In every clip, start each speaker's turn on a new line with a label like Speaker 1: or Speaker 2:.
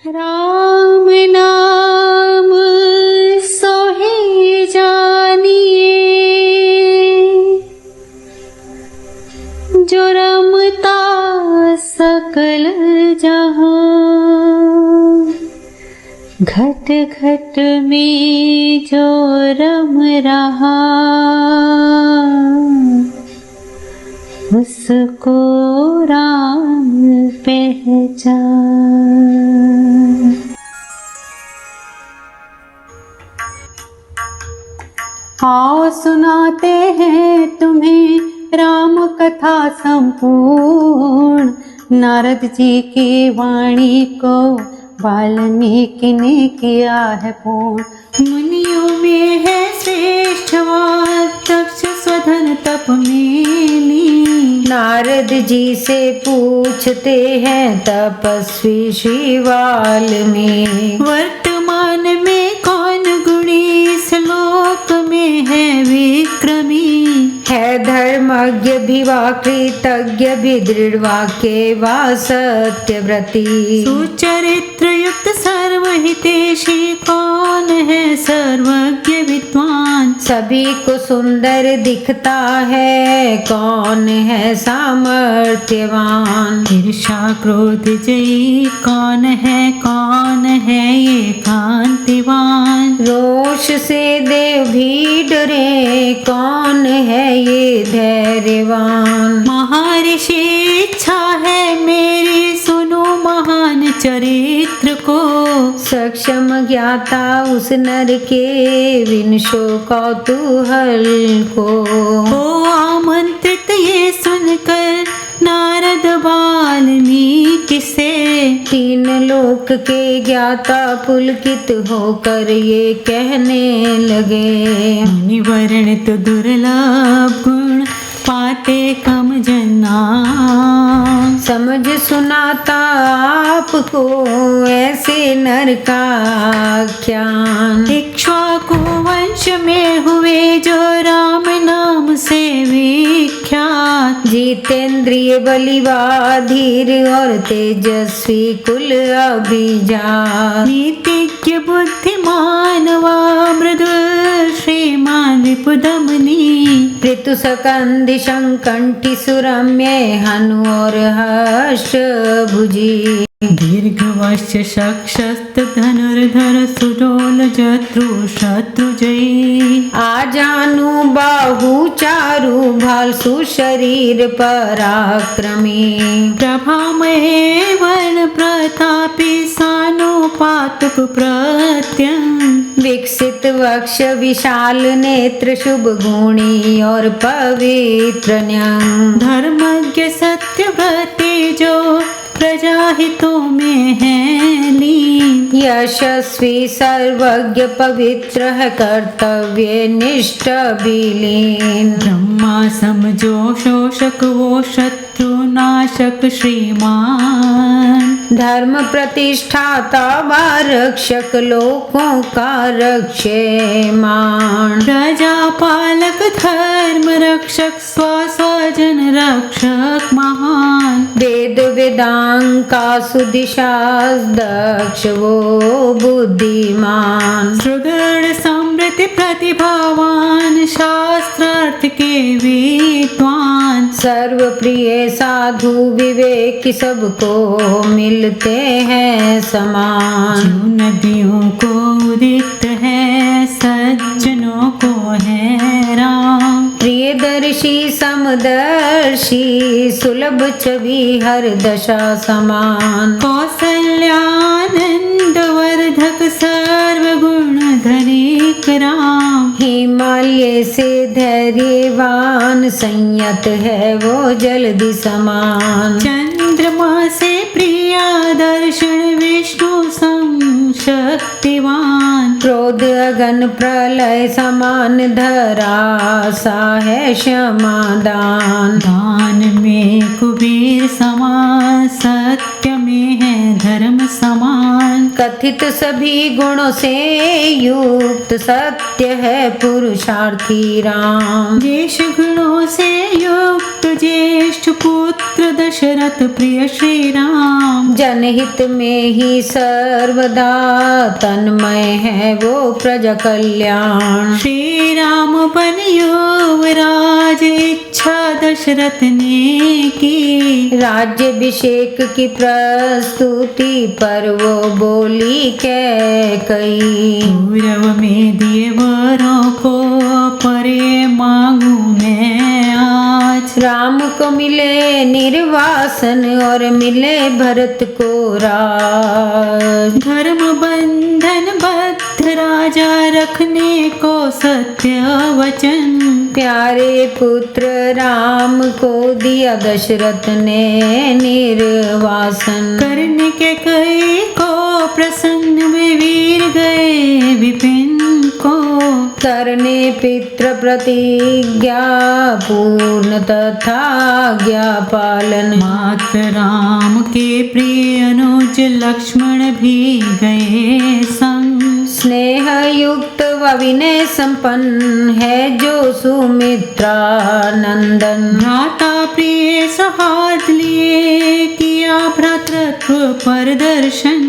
Speaker 1: राम नाम सोहे जानिए, जो रमता सकल जहां। घट घट में जो रम रहा, उसको राम पहचान। आओ सुनाते हैं तुम्हें राम कथा संपूर्ण। नारद जी की वाणी को वाल्मीकि ने किया है पूर्ण। मुनियों में है श्रेष्ठ दक्ष स्वधन तप में लीन। नारद जी से पूछते हैं तपस्वी श्री वाल्मीकि, वर्तमान में कौन गुणी श्लोक में है विक्रमी। है धर्मज्ञ भी वा कृतज्ञ भी दृढ़ वाक्य वा सत्यव्रती। सुचरित्र युक्त सर्वहितेशी कौन है सर्वज्ञ विद्वान। सभी को सुंदर दिखता है कौन है सामर्थ्यवान। ईर्षा क्रोध जयी कौन है ये कांतिवान। रोष से देव भी डरे कौन है ये धैर्यवान। महर्षि इच्छा है मेरी सुनो महान चरित्र को। सक्षम ज्ञाता उस नर के विनशो कौतूहल को। आमंत्रित ये सुनकर नारद वाल्मीकि से, तीन लोक के ज्ञाता पुलकित होकर ये कहने लगे। मुनिवर्णित दुर्लभ गुण पाते कम जना। समझ सुनाता आपको ऐसे नर का ज्ञान। इक्ष्वाकु वंश में हुए जो राम नाम से विख्यात। जितेंद्रिय बलिवाधीर और तेजस्वी कुल अभिजात। नीतिज्ञ बुद्धिमान व मृदु श्रीमान रिपुदमनी। ऋतु सकंदि शंकंठी सुरम्य हनु और हर्ष भुजी। दीर्घवश्य शक्षस्त धनुर्धर सुडोल जत्रु शत्रुजयी। आजानु बाहु चारु भाल सुशरीर पराक्रमी। प्रभामय वर्ण प्रतापी सानुपातुक प्रत्यंग। विकसित वक्ष विशाल नेत्र शुभ गुणी और पवित्र न्यंग। धर्मज्ञ सत्यव्रती जो प्रजाहितों में है लीन। यशस्वी सर्वज्ञ पवित्र है कर्तव्य निष्ठ विलीन। ब्रह्मा समझो शोषक वो शत्रु नाशक श्रीमान। धर्म प्रतिष्ठाता व रक्षक लोकों का रक्षेमान। प्रजा पालक धर्म रक्षक स्वजन रक्षक महान। वेद वेदांग का सुदिशा दक्ष वो बुद्धिमान। सुदृढ़ समृद्धि प्रतिभावान शास्त्रार्थ के विद्वान। सर्व प्रिय साधु विवेक सबको मिलते हैं समान। जो नदियों को उदित है सज्जनों को है राम। प्रियदर्शी समदर्शी सुलभ छवि हर दशा समान। कौसल्यानंद वर्धक सर्वगुण धनिक राम। हिमालय से धैर्यवान संयत है वो जलधि समान। चंद्रमा से प्रिया दर्शन विष्णु शक्तिवान। क्रोध अगन प्रलय समान धरासा है क्षमादान। दान में कुबेर समान सत्य में है धर्म समान। कथित सभी गुणों से युक्त सत्य है पुरुषार्थी राम।
Speaker 2: देश गुणों से युक्त ज्येष्ठ पुत्र दशरथ प्रिय श्री राम।
Speaker 1: जनहित में ही सर्वदा तन्मय है वो प्रजा कल्याण।
Speaker 2: श्री राम बन युवराज इच्छा दशरथ ने की।
Speaker 1: राज्याभिषेक की प्रस्तुति पर वो बोली कैकई।
Speaker 2: पूर्व में दिए वरों को परे मांगू मैं आज।
Speaker 1: राम को मिले निर्वासन और मिले भरत को राज।
Speaker 2: धर्म बंधन बद्ध राजा रखने को सत्य वचन।
Speaker 1: प्यारे पुत्र राम को दिया दशरथ ने निर्वासन।
Speaker 2: करने के कई को प्रसन्न में वीर गए विपिन को।
Speaker 1: करने पितृ प्रतिज्ञा पूर्ण तथा आज्ञा पालन।
Speaker 2: मात्र राम के प्रिय अनुज लक्ष्मण भी गए संग।
Speaker 1: स्नेह युक्त व विनय संपन्न है जो सुमित्रा नंदन।
Speaker 2: भ्राता प्रिय सहार्थ लिए किया भ्रातृत्व प्रदर्शन।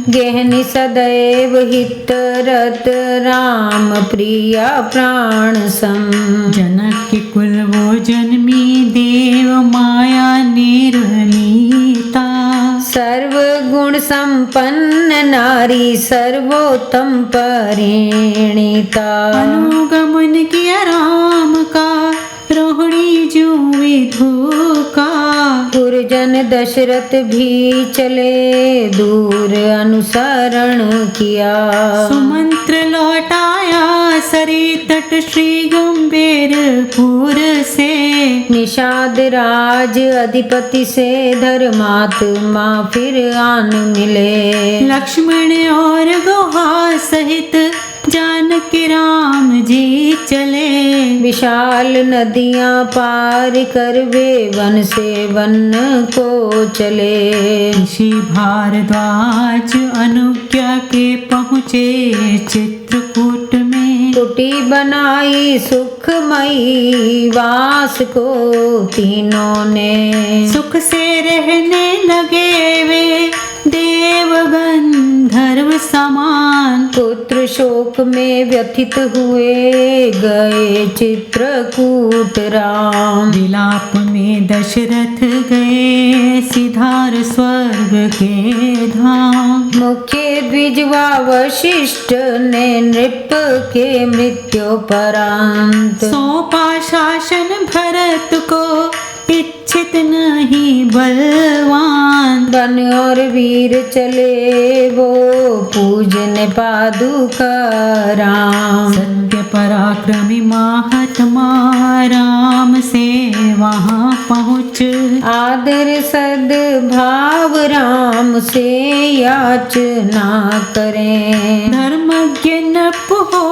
Speaker 1: गहनि सदैव हित रत राम प्रिया प्राण सम।
Speaker 2: जनक के कुल वो जन्मी देव माया निर्मिता।
Speaker 1: सर्व गुण संपन्न नारी सर्वोत्तम परिणीता।
Speaker 2: अनुगमन किया राम का रोहिणी जो विधु का।
Speaker 1: गुरुजन दशरथ भी चले दूर अनुसरण किया।
Speaker 2: सुमंत्र लौटाया सरी तट श्री गंभीरपुर से।
Speaker 1: निषाद राज अधिपति से धर्मात्मा फिर आन मिले।
Speaker 2: लक्ष्मण और गुहा सहित जानकी राम जी चले।
Speaker 1: विशाल नदियां पार कर वे वन से वन को चले।
Speaker 2: ऋषि भारद्वाज अनुज्ञा के पहुँचे चित्रकूट में।
Speaker 1: कुटी बनाई सुखमयी वास को तीनों ने।
Speaker 2: सुख से रहने लगे वे देवगन धर्म समान।
Speaker 1: पुत्र शोक में व्यथित हुए गए चित्रकूट राम।
Speaker 2: विलाप में दशरथ गए सिधार स्वर्ग के धाम।
Speaker 1: मुख्य द्विजवा वशिष्ठ ने नृप के मृत्युपरांत।
Speaker 2: सौंपा शासन भरत को इच्छित नहीं बलवान।
Speaker 1: वन और वीर चले वो पूजन पादुका राम।
Speaker 2: सत्य पराक्रमी महात्मा राम से वहाँ पहुँच।
Speaker 1: आदर सद्भाव राम से याचना करें।
Speaker 2: धर्मज्ञ नप हो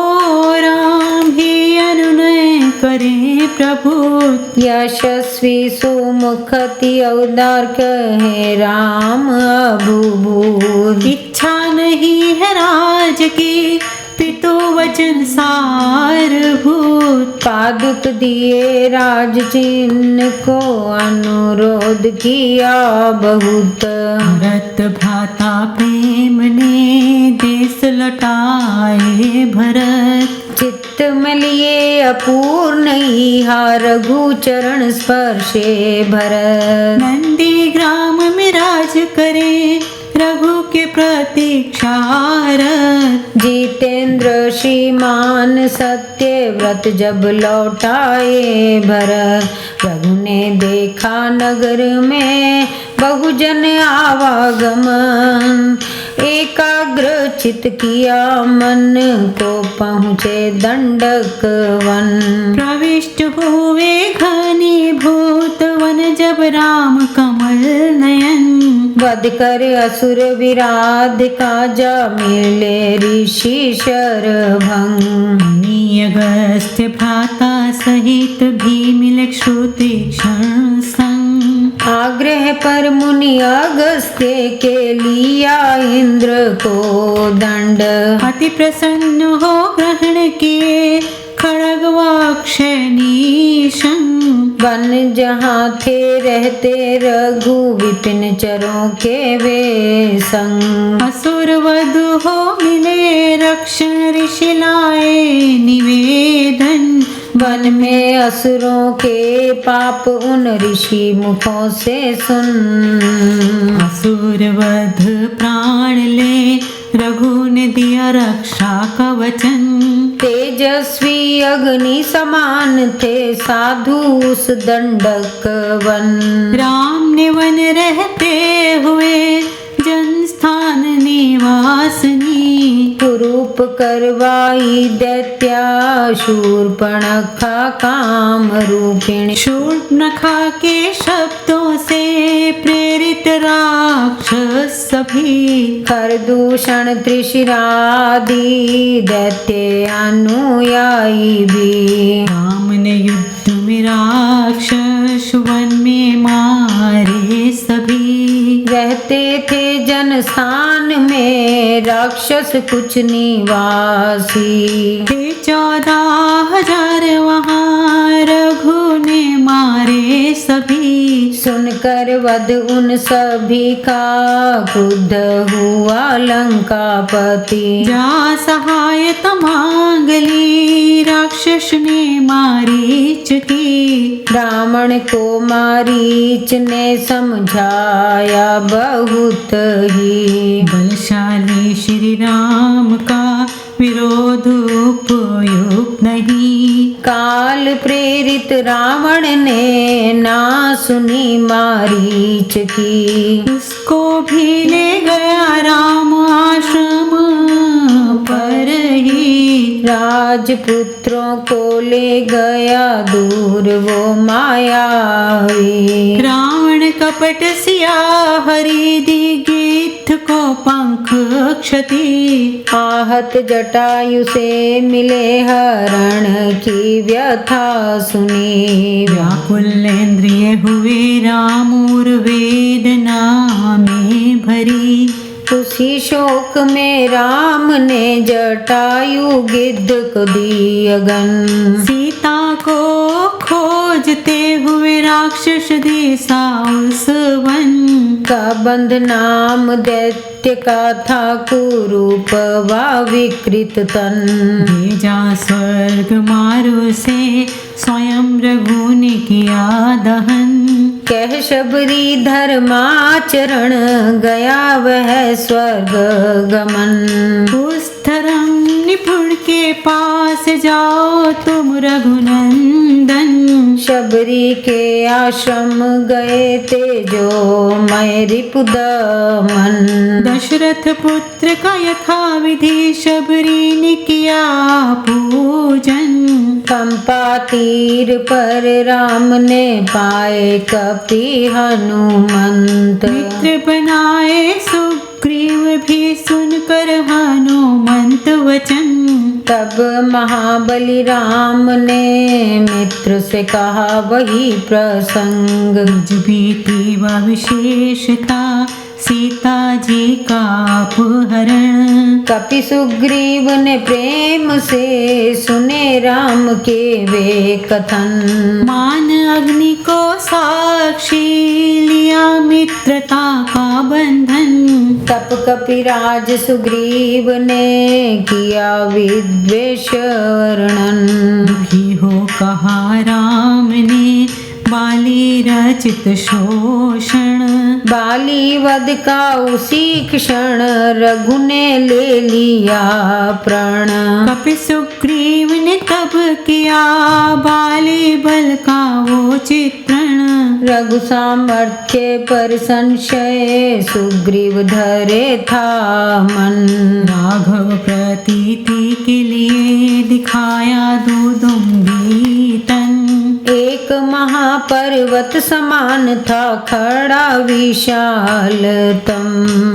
Speaker 2: राम ही अनुनय करे प्रभु।
Speaker 1: यशस्वी सुमुखति अवतार कहे राम अभूभूत।
Speaker 2: इच्छा नहीं है राज की पितु वचन सारभूत।
Speaker 1: पादुक दिए राज चिन्ह को अनुरोध किया बहुत।
Speaker 2: भरत भ्राता प्रेम ने देश लौटाए भरत।
Speaker 1: चित्त में लिए अपूर्ण इहा रघु चरण स्पर्शे भरत।
Speaker 2: नंदी ग्राम में राज करे रघु के प्रतीक्षारत।
Speaker 1: जितेंद्र श्रीमान सत्यव्रत जब लौटाए भरत। रघु ने देखा नगर में बहुजन आवागमन। एकाग्र चित किया मन को पहुँचे दंडक वन।
Speaker 2: प्रविष्ट हुए घनीभूत वन जब राम कमल नयन।
Speaker 1: वध कर असुर विराध काजा मिले ऋषि शरभंग।
Speaker 2: अगस्त्य भ्राता सहित भी मिले श्रुति क्षण संग।
Speaker 1: आग्रह पर मुनि अगस्त्य के लिया इंद्र को दंड।
Speaker 2: अति प्रसन्न हो ग्रहण किए खड़गवाक्षनीशं।
Speaker 1: वन जहाँ थे रहते रघु विपिन चरों के वे संग।
Speaker 2: असुर वधु हो मिले रक्षण ऋषि लाए निवेदन।
Speaker 1: वन में असुरों के पाप उन ऋषि मुखों से सुन।
Speaker 2: असुर वध प्राण ले रघु ने दिया रक्षा कवचन।
Speaker 1: तेजस्वी अग्नि समान थे साधु उस दंडक वन।
Speaker 2: राम ने वन रहते हुए जन स्थान निवासनी।
Speaker 1: कुरूप करवाई दैत्या शूर्पणखा काम रूपिणी।
Speaker 2: शूर्पणखा के शब्दों से प्रेरित राक्षस सभी।
Speaker 1: खरदूषण त्रिशिरादि दैत्य अनुयायी भी।
Speaker 2: राम ने युद्ध में राक्षस वन में मारे सभी।
Speaker 1: रहते थे जन स्थान में राक्षस कुछ निवासी।
Speaker 2: थे 14,000 वहाँ रघु ने मारे सभी।
Speaker 1: सुनकर वध उन सभी का क्रुद्ध हुआ लंकापति।
Speaker 2: जा सहायता मांग ली राक्षस ने मारीच की।
Speaker 1: रावण को मारीच ने समझाया बहुत ही।
Speaker 2: बलशाली श्री राम का विरोध उपयुक्त नहीं।
Speaker 1: काल प्रेरित रावण ने ना सुनी मारीच की।
Speaker 2: उसको भी ले गया राम आश्रम पर ही।
Speaker 1: राजपुत्रों को ले गया दूर वो मायावी।
Speaker 2: रावण कपट सिया हरि दी गिद्ध को पंख क्षति।
Speaker 1: आहत जटायु से मिले हरण की व्यथा सुनी।
Speaker 2: व्याकुल इंद्रिय हुए राम और वेदना में भरी।
Speaker 1: उसी शोक में राम ने जटायु गिद्ध को दी अगन।
Speaker 2: सीता को खोजते हुए राक्षस दिशा उस वन।
Speaker 1: का बंध नाम दैत्य का था कुरूप वा विकृत तन।
Speaker 2: भेजा स्वर्ग मारु से स्वयं रघु ने किया दहन।
Speaker 1: कह शबरी धर्माचरण गया वह स्वर्ग गमन।
Speaker 2: उस धर्म निपुण के पास जाओ तुम रघुनंदन।
Speaker 1: शबरी के आश्रम गए तेजो मय रिपुदमन।
Speaker 2: दशरथ पुत्र का यथा विधि शबरी ने किया पूजन।
Speaker 1: पंपा तीर पर राम ने पाए कपि हनुमंत।
Speaker 2: मित्र बनाए सुग्रीव भी सुनकर हनुमंत वचन।
Speaker 1: तब महाबली राम ने मित्र से कहा वही प्रसंग।
Speaker 2: निज बीती व विशेषता सीता जी का अपहरण।
Speaker 1: कपि सुग्रीव ने प्रेम से सुने राम के वे कथन।
Speaker 2: मान अग्नि को साक्षी लिया मित्रता का बंधन।
Speaker 1: तप कपिराज सुग्रीव ने किया विद्वेष वर्णन।
Speaker 2: दुखी हो कहा राम ने बाली रचित शोषण।
Speaker 1: बाली वध का उसी क्षण रघु ने ले लिया प्रण।
Speaker 2: कपि सुग्रीव ने तब किया बाली बल का वो चित्रण।
Speaker 1: रघु सामर्थ्य पर संशय सुग्रीव धरे था मन।
Speaker 2: राघव प्रतीति के लिए दिखाया दुदुम्बी तन।
Speaker 1: एक महापर्वत समान था खड़ा विशालतम।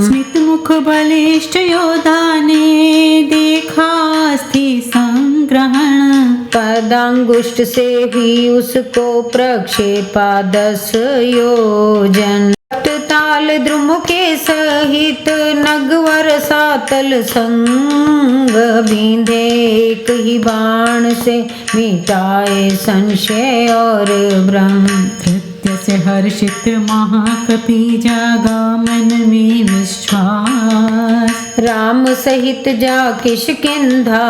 Speaker 2: स्मित मुख बलिष्ठ योद्धा ने देखा अस्थि संग्रहण।
Speaker 1: पदांगुष्ठ से ही उसको प्रक्षेपा 10 योजन। ताल द्रुम के सहित नगवर सातल संग बींधे, एक ही बाण से मिटाए संशय और भ्रम।
Speaker 2: कृत्य से हर्षित महाकपि जागा मन में विश्वास,
Speaker 1: राम सहित जा किष्किंधा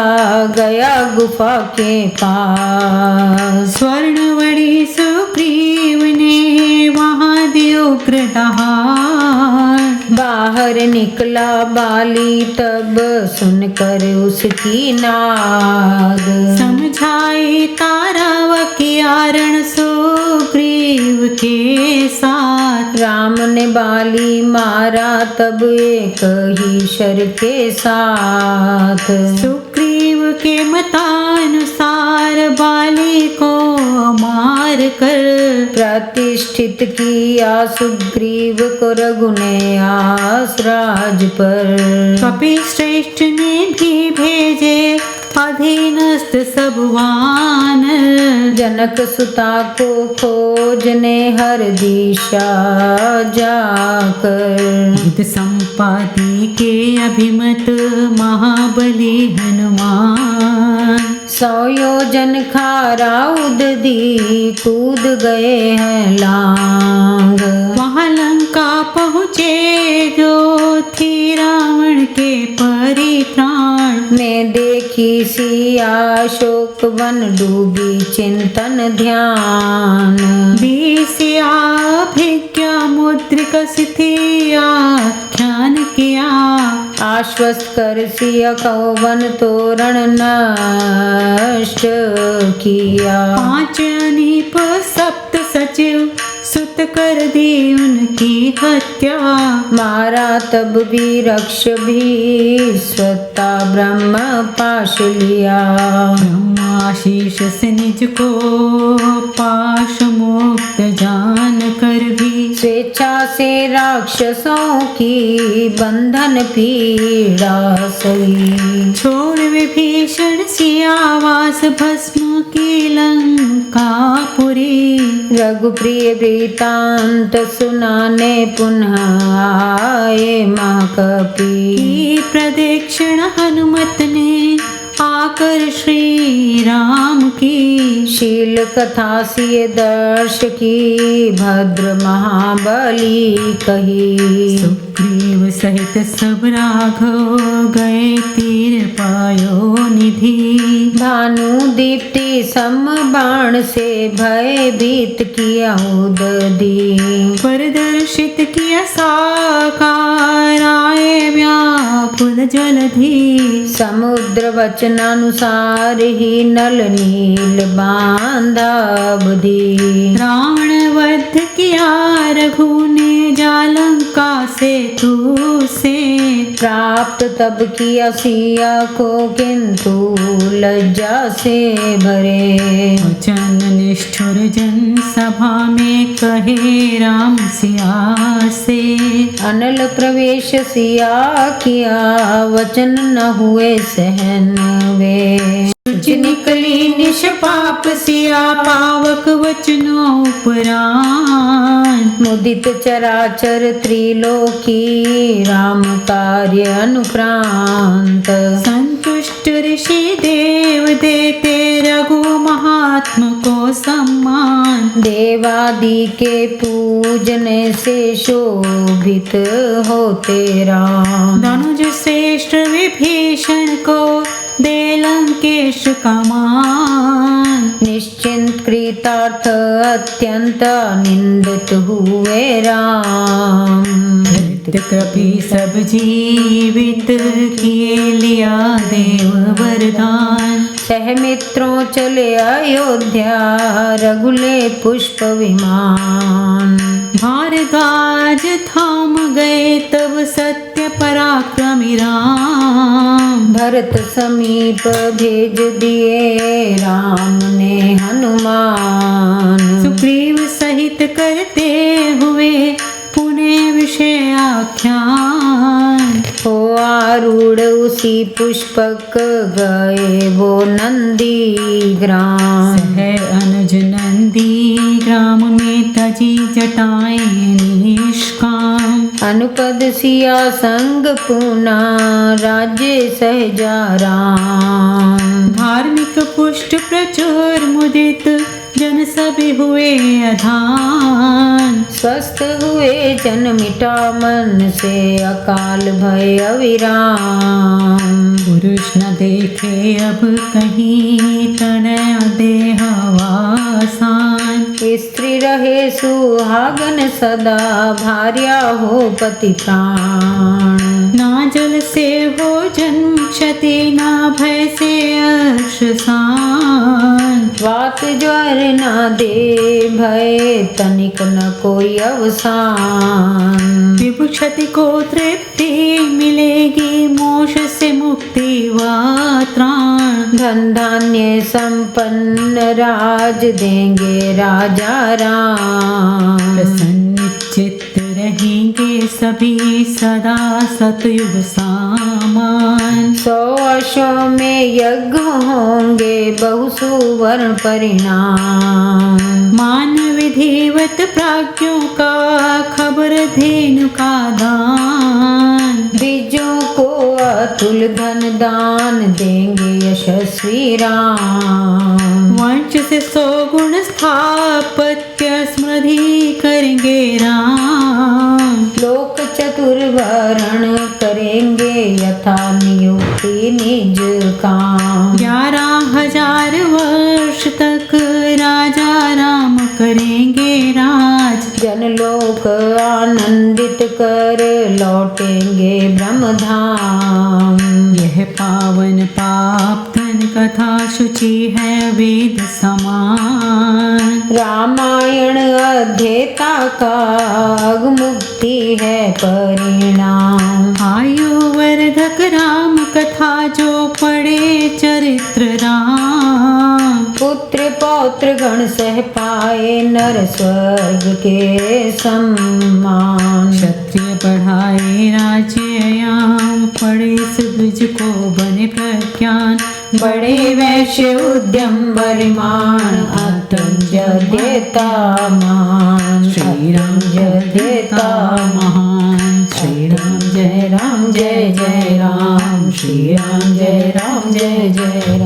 Speaker 1: गया गुफा के पास।
Speaker 2: स्वर्णवड़ी सुग्रीव ने वहाँ दियो कृतहार,
Speaker 1: बाहर निकला बाली तब सुनकर उसकी नाद।
Speaker 2: समझाई ताराव कियारण सुग्रीव के साथ,
Speaker 1: राम ने बाली मारा तब एक ही शर के साथ।
Speaker 2: सुग्रीव के मतानुसार बाली को मार कर,
Speaker 1: प्रतिष्ठित किया सुग्रीव को रघु ने आसराज पर।
Speaker 2: कपि श्रेष्ठ ने भी भेजे अधीनस्थ सब वानर,
Speaker 1: जनक सुता को खोजने हर दिशा जाकर।
Speaker 2: हित संपाति के अभिमत महाबली हनुमान,
Speaker 1: 100 योजन खारा उदधी कूद गए हैं लांग।
Speaker 2: वहाँ लंका पहुँचे जो थी रावण के परित्राण,
Speaker 1: मैं देखी सिया शोक वन डूबी चिंतन ध्यान।
Speaker 2: दिसिया अभिज्ञा मुद्रिक सिथि आख्यान किया,
Speaker 1: आश्वस्त कर सिया कौवन तोरण नष्ट किया।
Speaker 2: 5 अनीप सप्त सचिव सुत कर दी उनकी हत्या,
Speaker 1: मारा तब भी रक्ष भी स्वता ब्रह्म पाश लिया।
Speaker 2: ब्रह्माशीष से निज को पाश मुक्त जान कर भी,
Speaker 1: स्वेच्छा से राक्षसों की बंधन पीड़ा सही।
Speaker 2: छोड़ विभीषण सियावास भस्म की लंकापुरी,
Speaker 1: रघुप्रिय वृतांत सुनाने पुनः आए महाकपि।
Speaker 2: प्रदक्षिण हनुमत ने आकर श्री राम की,
Speaker 1: शील कथा सिय दर्श की भद्र महाबली कही।
Speaker 2: सुग्रीव सहित सब राघव गए तीर पायो निधि,
Speaker 1: भानु दीप्ति सम बाण से भयभीत किया उदधि।
Speaker 2: प्रदर्शित किया साकार आए व्याकुल जलधि,
Speaker 1: समुद्र वचनानुसार ही नल नील बांधा बुद्धि।
Speaker 2: रावण वध किया रघु ने जालंका से तू से,
Speaker 1: प्राप्त तब किया सिया को किंतु लज्जा से भरे।
Speaker 2: वचन निष्ठुर जन सभा में कहे राम सिया से,
Speaker 1: अनल प्रवेश सिया किया वचन न हुए सहन वे।
Speaker 2: निकली निष्पाप सिया पावक वचनों उपरांत,
Speaker 1: मुदित चराचर त्रिलोकी राम कार्य अनुक्रांत।
Speaker 2: संतुष्ट ऋषि देव देते रघु महात्म को सम्मान,
Speaker 1: देवादि के पूजने से शोभित होते राम।
Speaker 2: धनुज श्रेष्ठ विभीषण को दे लंकेश का मान,
Speaker 1: निश्चिंत कृतार्थ अत्यंत निंदित हुए राम।
Speaker 2: कभी सब जीवित किए लिया देव वरदान,
Speaker 1: सहमित्रों चले अयोध्या रघुले पुष्प विमान।
Speaker 2: भारद्वाज थाम गए तब सत्य पराक्रमी राम,
Speaker 1: भरत समीप भेज दिए राम ने हनुमान।
Speaker 2: सुग्रीव सहित करते हुए पुणे विषय आख्यान,
Speaker 1: हो आरूढ़ उसी पुष्पक गए वो नंदी ग्राम।
Speaker 2: सह अनुज नंदी ग्राम में तजी जटाएं निष्काम।
Speaker 1: अनुपद सिया संग पूना राज्य सहजा राम।
Speaker 2: धार्मिक पुष्ट प्रचुर मुदित जन सभी हुए अधान।
Speaker 1: स्वस्थ हुए जन मिटा मन से अकाल भय अविराम।
Speaker 2: पुरुष न देखे अब कहीं तनय देह वासान।
Speaker 1: स्त्री रहे सुहागन सदा भार्या हो पति प्राण।
Speaker 2: ना जल से हो जन्म क्षति ना भय से अश्रसान।
Speaker 1: वात ज्वर न दे भय तनिक न कोई अवसान।
Speaker 2: विभु क्षति को तृप्ति मिलेगी मोक्ष से मुक्ति व त्राण।
Speaker 1: धन धान्य संपन्न राज देंगे राजा राम।
Speaker 2: प्रसन्न चित्त रहेंगे सभी सदा सतयुग सामान।
Speaker 1: 100 वर्षों में यज्ञ होंगे बहु सुवर्ण परिणाम।
Speaker 2: मान विधिवत प्राज्ञों का खबर धेनु का दान।
Speaker 1: बीजों को अतुल धन दान देंगे यशस्वी राम।
Speaker 2: वंश से 100 गुण स्थापत्य समृद्धि करेंगे राम।
Speaker 1: लोक चतुर्वर्ण करेंगे यथा नियुक्ति निज काम।
Speaker 2: 11,000 वर्ष तक राजा राम करेंगे राज।
Speaker 1: जनलोक आनंदित कर लौटेंगे ब्रह्मधाम।
Speaker 2: यह पावन पाप धन कथा शुचि है वेद समान।
Speaker 1: रामायण अध्येता का मुक्ति है परिणाम।
Speaker 2: आयु वर्धक राम कथा जो पढ़े चरित्र राम।
Speaker 1: पुत्र पौत्र गण सह पाए नर स्वर्ग के सम्मान।
Speaker 2: क्षत्रिय बढ़ाए राज्ययाम पढ़े सुद्विज को बने प्रज्ञान।
Speaker 1: बड़े वैश्य उद्यम परिमाण आत्म देता महान।
Speaker 2: श्री राम
Speaker 1: देता
Speaker 2: महान।
Speaker 1: श्री राम जय राम जय जय राम। श्री राम जय राम जय जय राम।